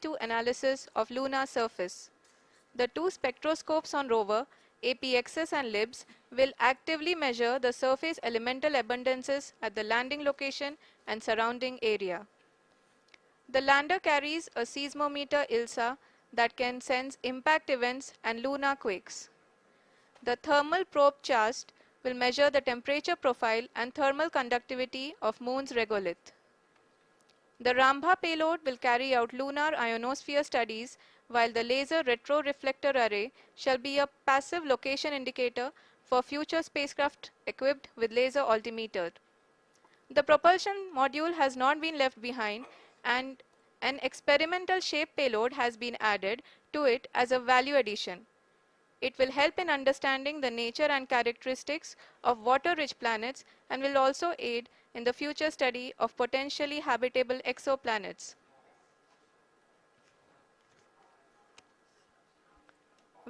to analysis of lunar surface. The two spectroscopes on rover, APXS and LIBS, will actively measure the surface elemental abundances at the landing location and surrounding area. The lander carries a seismometer ILSA that can sense impact events and lunar quakes. The thermal probe CHAST will measure the temperature profile and thermal conductivity of Moon's regolith. The Rambha payload will carry out lunar ionosphere studies, while the laser retroreflector array shall be a passive location indicator for future spacecraft equipped with laser altimeter. The propulsion module has not been left behind, and an experimental shape payload has been added to it as a value addition. It will help in understanding the nature and characteristics of water-rich planets and will also aid in the future study of potentially habitable exoplanets.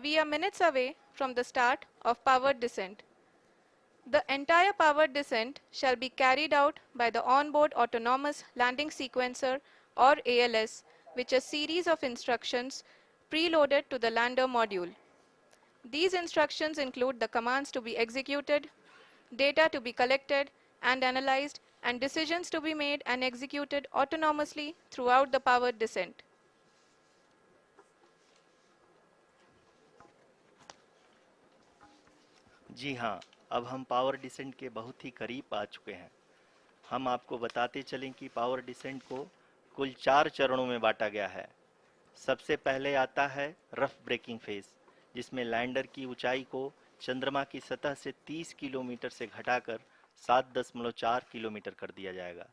We are minutes away from the start of powered descent. The entire powered descent shall be carried out by the onboard autonomous landing sequencer, or ALS, which is a series of instructions preloaded to the lander module. These instructions include the commands to be executed, data to be collected and analyzed, and decisions to be made and executed autonomously throughout the powered descent. जी हाँ, अब हम power descent के बहुत ही करीब आ चुके हैं। हम आपको बताते चलें कि पावर डिसेंट को कुल 4 चरणों में बांटा गया है। सबसे पहले आता है रफ ब्रेकिंग फेज, जिसमें लैंडर की ऊंचाई को चंद्रमा की सतह से 30 किलोमीटर से घटाकर 7.4 किलोमीटर कर दिया जाएगा।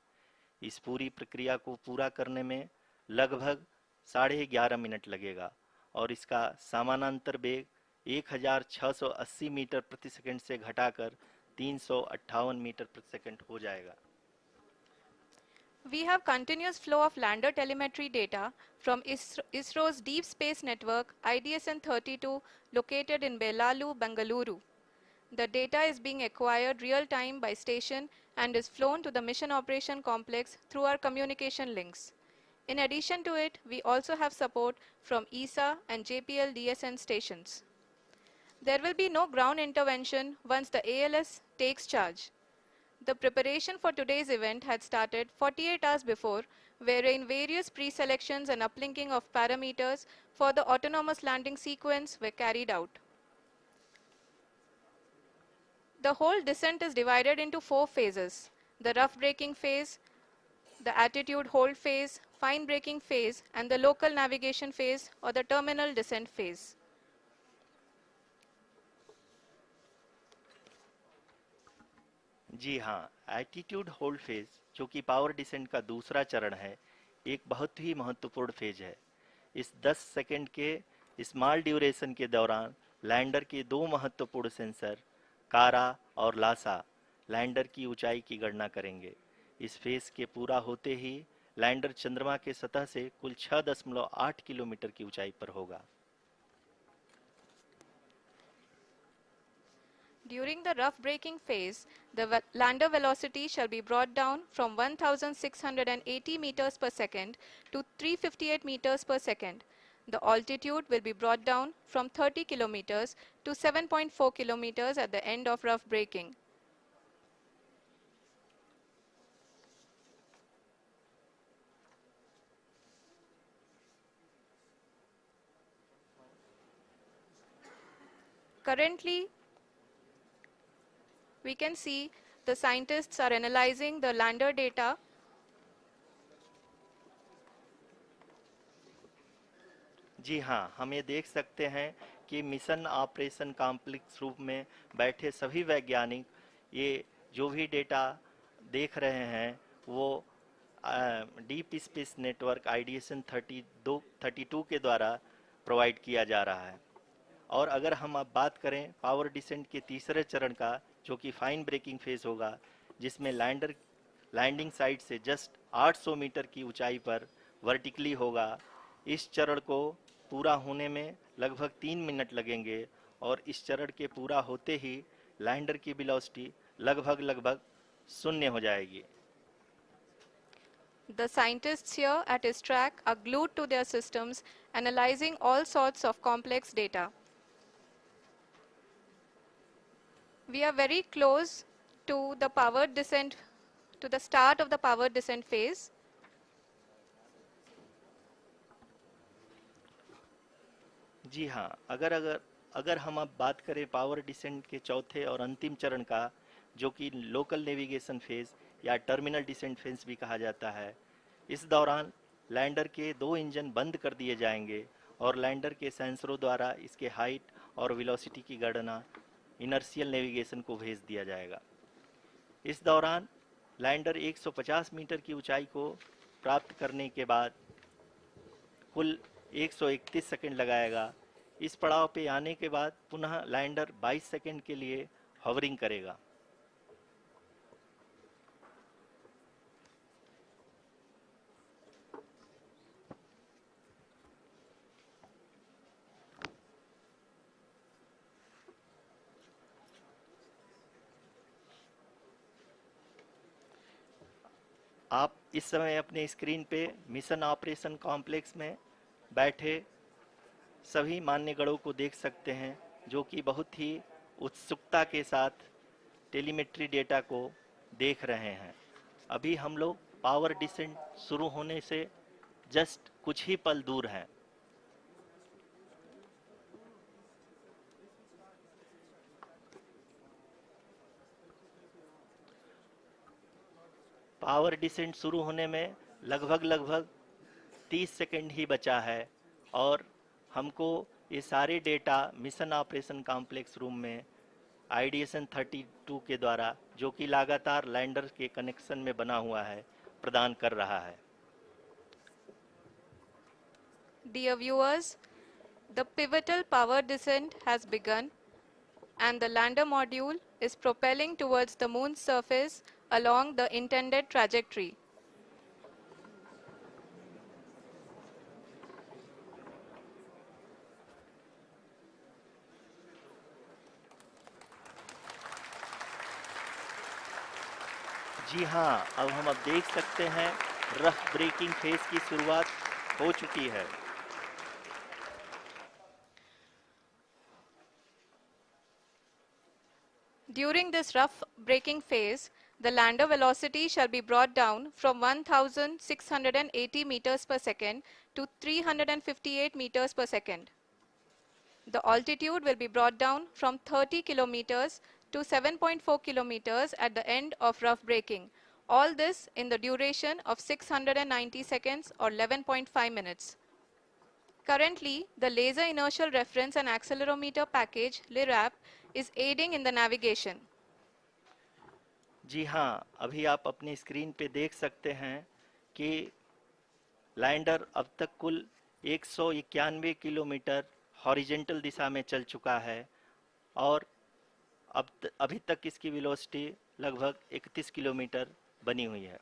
इस पूरी प्रक्रिया को पूरा करने में लगभग 11.5 मिनट लगेगा और इसका समानांतर वेग 1680 मीटर प्रति सेकंड से घटाकर 358 मीटर प्रति सेकंड हो जाएगा। We have continuous flow of lander telemetry data from ISRO's Deep Space Network IDSN-32 located in Belalu, Bengaluru. The data is being acquired real-time by station and is flown to the Mission Operation Complex through our communication links. In addition to it, we also have support from ESA and JPL DSN stations. There will be no ground intervention once the ALS takes charge. The preparation for today's event had started 48 hours before, wherein various pre-selections and uplinking of parameters for the autonomous landing sequence were carried out. The whole descent is divided into 4 phases: the rough braking phase, the attitude hold phase, fine braking phase, and the local navigation phase or the terminal descent phase. जी हाँ, attitude hold phase, जो कि power descent का दूसरा चरण है, एक बहुत ही महत्वपूर्ण फेज है। इस 10 सेकंड के स्मॉल ड्यूरेशन के दौरान लैंडर के 2 महत्वपूर्ण सेंसर कारा और लासा लैंडर की ऊंचाई की गणना करेंगे। इस फेज के पूरा होते ही लैंडर चंद्रमा के सतह से कुल 6.8 किलोमीटर की ऊंचाई पर होगा। During the rough braking phase, the lander velocity shall be brought down from 1680 meters per second to 358 meters per second. The altitude will be brought down from 30 kilometers to 7.4 kilometers at the end of rough braking. Currently, we can see the scientists are analyzing the lander data. जी हाँ, हम ये देख सकते हैं कि mission operation complex रूप में बैठे सभी वैज्ञानिक ये जो भी डेटा देख रहे हैं वो डीप स्पेस नेटवर्क IDSN 32 के द्वारा प्रोवाइड किया जा रहा है। और अगर हम अब बात करें पावर डिसेंट के तीसरे चरण का, जो कि फाइन ब्रेकिंग फेज होगा, जिसमें लैंडिंग साइट से जस्ट 800 मीटर की ऊंचाई पर वर्टिकली होगा। इस चरण को पूरा होने में लगभग 3 मिनट लगेंगे और इस चरण के पूरा होते ही लैंडर की वेलोसिटी लगभग 0 हो जाएगी। The scientists here at ISTRAC are glued to their systems, analyzing all sorts of complex data. We are very close to the powered descent, to the start of the powered descent phase. जी हाँ, अगर अगर अगर हम अब बात करें power descent के चौथे और अंतिम चरण का, जो कि लोकल नेविगेशन फेज या टर्मिनल डिसेंट फेज भी कहा जाता है, इस दौरान लैंडर के दो इंजन बंद कर दिए जाएंगे और लैंडर के सेंसरों द्वारा इसके हाइट और वेलोसिटी की गणना इनर्शियल नेविगेशन को भेज दिया जाएगा। इस दौरान लैंडर 150 मीटर की ऊंचाई को प्राप्त करने के बाद कुल 131 सेकंड लगाएगा। इस पड़ाव पे आने के बाद पुनः लैंडर 22 सेकंड के लिए हवरिंग करेगा। आप इस समय अपने स्क्रीन पे मिशन ऑपरेशन कॉम्प्लेक्स में बैठे सभी मान्यगणों को देख सकते हैं, जो कि बहुत ही उत्सुकता के साथ टेलीमेट्री डेटा को देख रहे हैं। अभी हम लोग पावर डिसेंट शुरू होने से जस्ट कुछ ही पल दूर हैं। पावर डिसेंट शुरू होने में लगभग 30 सेकंड ही बचा है और हमको ये सारे data mission operation complex room में आईडीएसएन 32 के द्वारा, जो कि लगातार लैंडर के कनेक्शन में बना हुआ है, प्रदान कर रहा है। Dear viewers, the pivotal power descent has begun and the lander module is propelling towards the moon's surface along the intended trajectory. जी हाँ, अब देख सकते हैं रफ ब्रेकिंग फेज की शुरुआत हो चुकी है। During this rough braking phase, the lander velocity shall be brought down from 1680 meters per second to 358 meters per second. The altitude will be brought down from 30 kilometers to 7.4 kilometers at the end of rough braking. All this in the duration of 690 seconds or 11.5 minutes. Currently, the Laser Inertial Reference and Accelerometer package (LIRAP) is aiding in the navigation. जी हाँ, अभी आप अपनी screen पे देख सकते हैं कि lander अब तक कुल 191 किलोमीटर हॉरिजेंटल दिशा में चल चुका है और अभी तक इसकी वेलोसिटी लगभग 31 किलोमीटर बनी हुई है।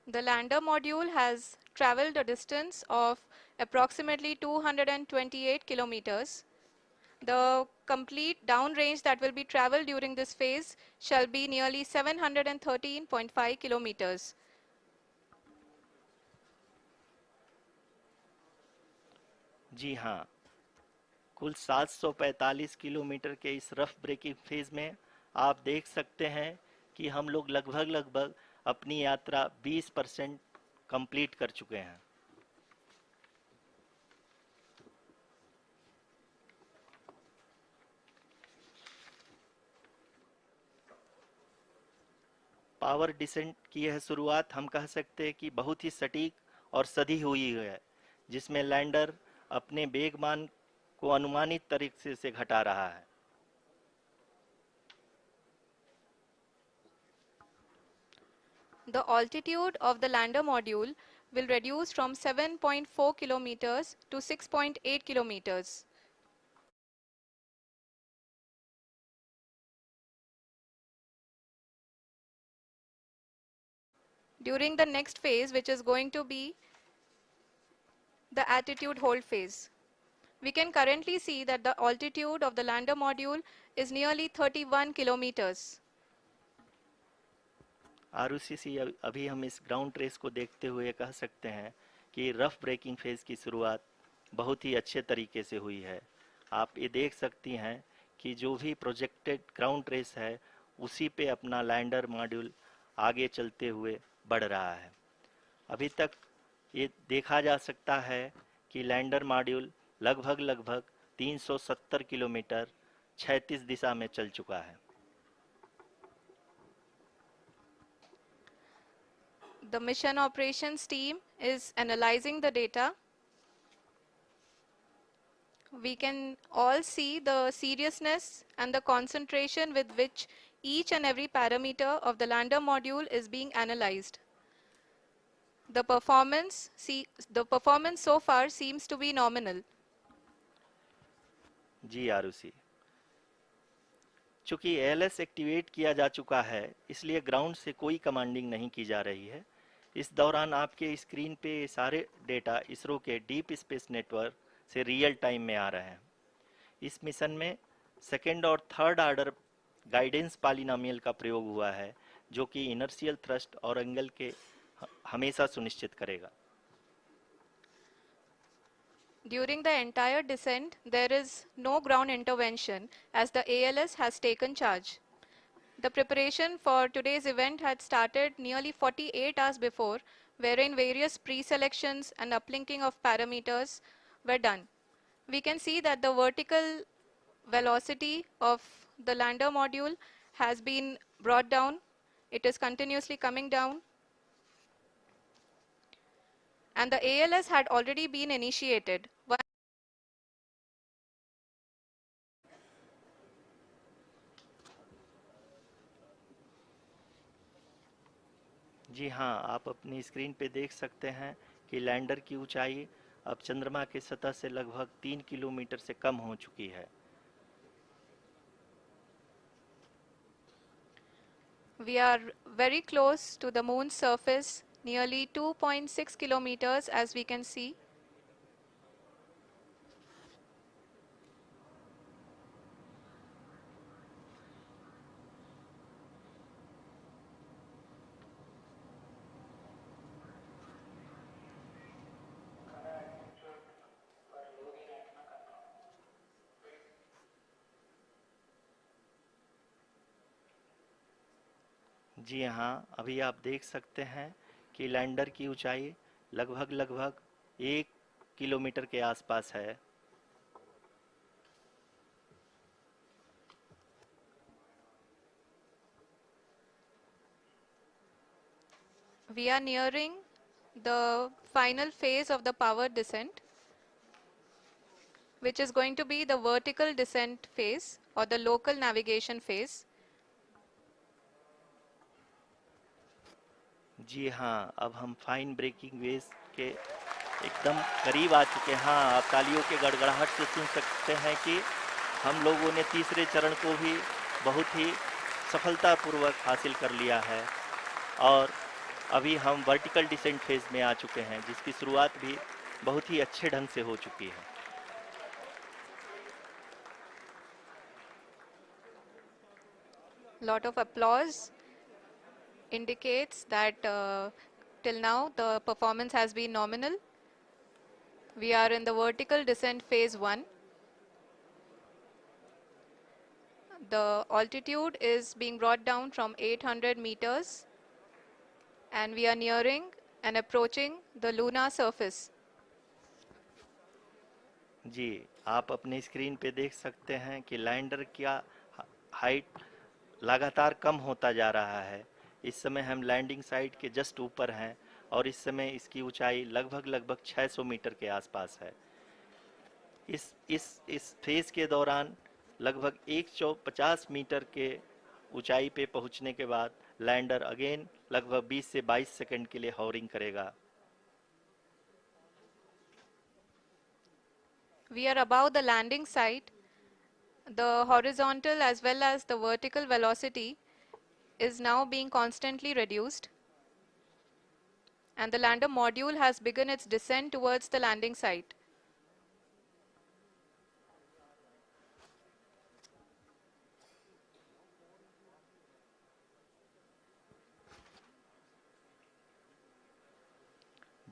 The lander module has traveled a distance of approximately 228 kilometers. The complete downrange that will be traveled during this phase shall be nearly 713.5 kilometers. जी हाँ, कुल 745 किलोमीटर के इस रफ ब्रेकिंग फेज में आप देख सकते हैं कि हम लोग लगभग अपनी यात्रा 20% कंप्लीट कर चुके हैं। पावर डिसेंट की यह शुरुआत हम कह सकते हैं कि बहुत ही सटीक और सधी हुई है, जिसमें लैंडर अपने वेगमान को अनुमानित तरीके से घटा रहा है। The altitude of the lander module will reduce from 7.4 kilometers to 6.8 kilometers. During the next phase, which is going to be the attitude hold phase. We can currently see that the altitude of the lander module is nearly 31 kilometers. Arushi, अभी हम इस ground trace को देखते हुए कह सकते हैं कि रफ ब्रेकिंग फेज की शुरुआत बहुत ही अच्छे तरीके से हुई है। आप ये देख सकती हैं कि जो भी प्रोजेक्टेड ग्राउंड ट्रेस है उसी पे अपना लैंडर मॉड्यूल आगे चलते हुए बढ़ रहा है। अभी तक ये देखा जा सकता है कि लैंडर मॉड्यूल लगभग 370 किलोमीटर क्षैतिज दिशा में चल चुका है। The mission operations team is analyzing the data. We can all see the seriousness and the concentration with which each and every parameter of the lander module is being analyzed. The performance so far seems to be nominal. जी आरुषि, चूंकि ALS activate किया जा चुका है इसलिए ground से कोई commanding नहीं की जा रही है। इस दौरान आपके स्क्रीन पे ये सारे डेटा इसरो के डीप स्पेस नेटवर्क से रियल टाइम में आ रहे हैं। इस मिशन में सेकेंड और थर्ड ऑर्डर गाइडेंस पॉलिनोमियल का प्रयोग हुआ है जो कि इनर्शियल थ्रस्ट और एंगल के हमेशा सुनिश्चित करेगा। During the entire descent, there is no ground intervention as the ALS has taken charge. The preparation for today's event had started nearly 48 hours before, wherein various pre-selections and uplinking of parameters were done. We can see that the vertical velocity of the lander module has been brought down. It is continuously coming down. And the ALS had already been initiated. जी हाँ, आप अपनी screen पे देख सकते हैं कि lander की ऊंचाई अब चंद्रमा की सतह से लगभग 3 किलोमीटर से कम हो चुकी है। We are very close to the moon's surface, nearly 2.6 kilometers as we can see. जी हाँ, अभी आप देख सकते हैं कि लैंडर की ऊंचाई लगभग 1 किलोमीटर के आसपास है। We are nearing the final phase of the power descent, which is going to be the vertical descent phase or the local navigation phase. जी हाँ, अब हम फाइन ब्रेकिंग वेव्स के एकदम करीब आ चुके हैं। हाँ, आप तालियों के गड़गड़ाहट से सुन सकते हैं कि हम लोगों ने तीसरे चरण को भी बहुत ही सफलतापूर्वक हासिल कर लिया है और अभी हम वर्टिकल डिसेंट फेज में आ चुके हैं जिसकी शुरुआत भी बहुत ही अच्छे ढंग से हो चुकी है। Lot of applause indicates that till now the performance has been nominal. We are in the vertical descent phase 1. The altitude is being brought down from 800 meters and we are nearing and approaching the lunar surface. जी, आप अपनी screen पे देख सकते हैं कि lander का height लगातार कम होता जा रहा है। इस समय हम लैंडिंग साइट के जस्ट ऊपर हैं और इस समय इसकी ऊंचाई लगभग 600 मीटर के आसपास है। इस फेज के दौरान लगभग 150 मीटर के ऊंचाई पे पहुंचने के बाद लैंडर अगेन लगभग 20 से 22 सेकंड के लिए हॉवरिंग करेगा। We are above the landing site. The horizontal as well as the vertical velocity is now being constantly reduced. And the lander module has begun its descent towards the landing site.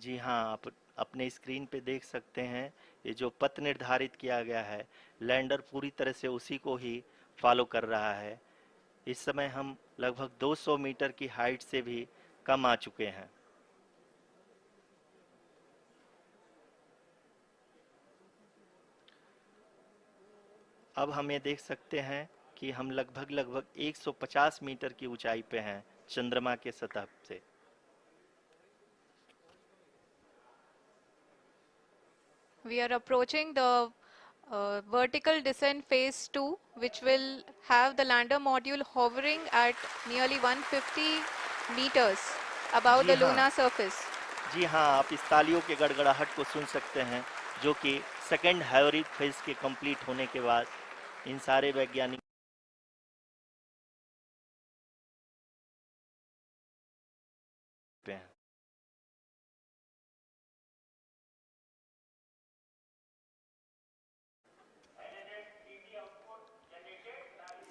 जी हाँ, आप अपने screen पे देख सकते हैं, ये जो पथ निर्धारित किया गया है, लैंडर पूरी तरह से उसी को ही फॉलो कर रहा है। इस समय हम लगभग 200 मीटर की हाइट से भी कम आ चुके हैं। अब हम ये देख सकते हैं कि हम लगभग 150 मीटर की ऊंचाई पे हैं चंद्रमा के सतह से। We are approaching the vertical descent phase 2, which will have the lander module hovering at nearly 150 meters above ji the हाँ, lunar surface. जी हाँ, आप इस तालियों के गड़गड़ाहट को सुन सकते हैं, जो कि सेकेंड हैवरिक फेज के कंप्लीट होने के बाद इन सारे वैज्ञानिक पे हैं।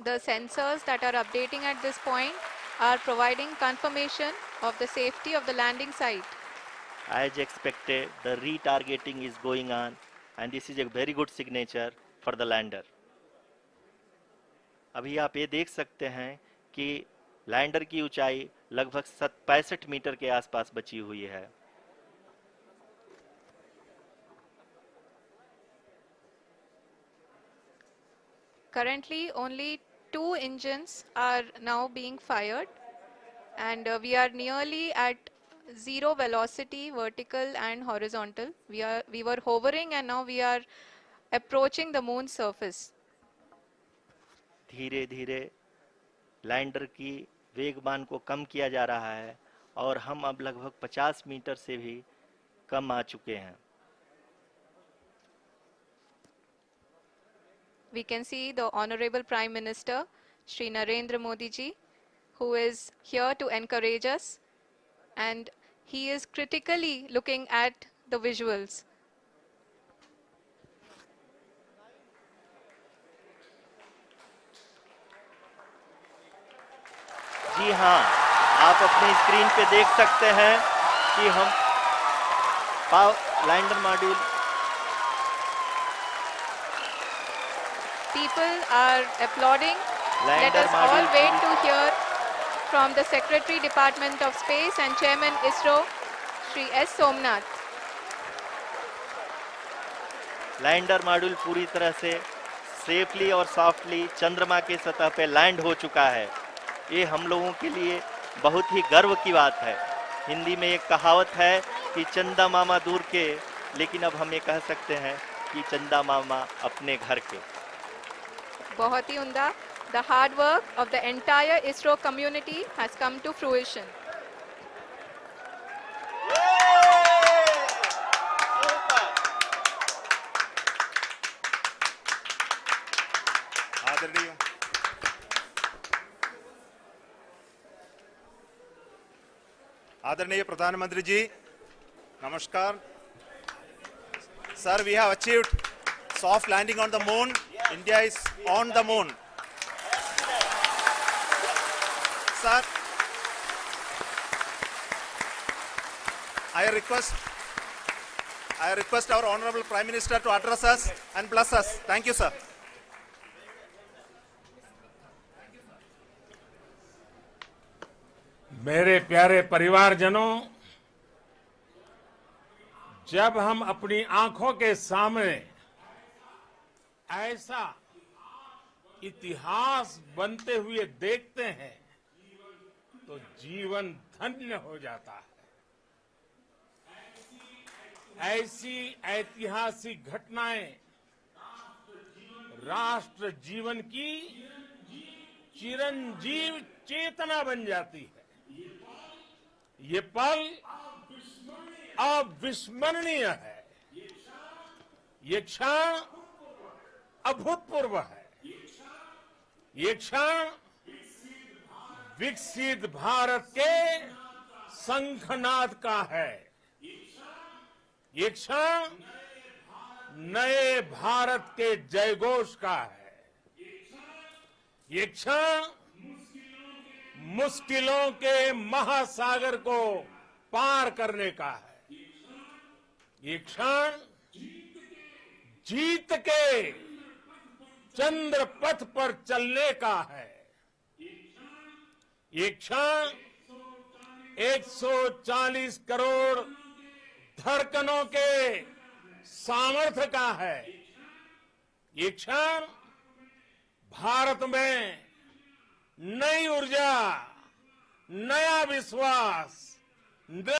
The sensors that are updating at this point are providing confirmation of the safety of the landing site. As expected, the retargeting is going on, and this is a very good signature for the lander. अभी आप ये देख सकते हैं कि lander की ऊंचाई लगभग 65 मीटर के आसपास बची हुई है। Currently, only 2 engines are now being fired, and we are nearly at zero velocity, vertical and horizontal. We were hovering, and now we are approaching the moon's surface. धीरे धीरे लैंडर की वेगमान को कम किया जा रहा है और हम अब लगभग 50 मीटर से भी कम आ चुके हैं। We can see the Honorable Prime Minister, Shri Narendra Modi ji, who is here to encourage us, and he is critically looking at the visuals. जी हाँ, आप अपने स्क्रीन पे देख सकते हैं कि हम lander module People are applauding. Let lander us all module wait to hear from the Secretary Department of Space and Chairman ISRO, Shri S. Somnath. Lander module पूरी तरह से सेफली और सॉफ्टली चंद्रमा के सतह पे लैंड हो चुका है। ये हम लोगों के लिए बहुत ही गर्व की बात है। हिंदी में एक कहावत है कि चंदा मामा दूर के, लेकिन अब हम ये कह सकते हैं कि चंदा मामा अपने घर के। बहुत ही उम्दा. The hard work of the entire ISRO community has come to fruition. आदरणीय आदरणीय प्रधानमंत्री जी, नमस्कार sir. We have achieved soft landing on the moon. India is on the moon. Sir, I request our Honorable Prime Minister to address us and bless us. Thank you, sir. मेरे प्यारे परिवारजनों, जब हम अपनी आंखों के सामने ऐसा इतिहास बनते हुए देखते हैं तो जीवन धन्य हो जाता है। ऐसी ऐतिहासिक घटनाएं राष्ट्र जीवन की चिरंजीव चेतना बन जाती है। ये पल अविस्मरणीय है। ये क्षण अभूतपूर्व है। ये क्षण विकसित भारत के शंखनाद का है। ये क्षण नए भारत के जयघोष का है। ये क्षण मुश्किलों के महासागर को पार करने का है। ये क्षण जीत के चंद्र पथ पर चलने का है। ये क्षण 140 करोड़ धड़कनों के सामर्थ्य का है। ये क्षण भारत में नई ऊर्जा, नया विश्वास,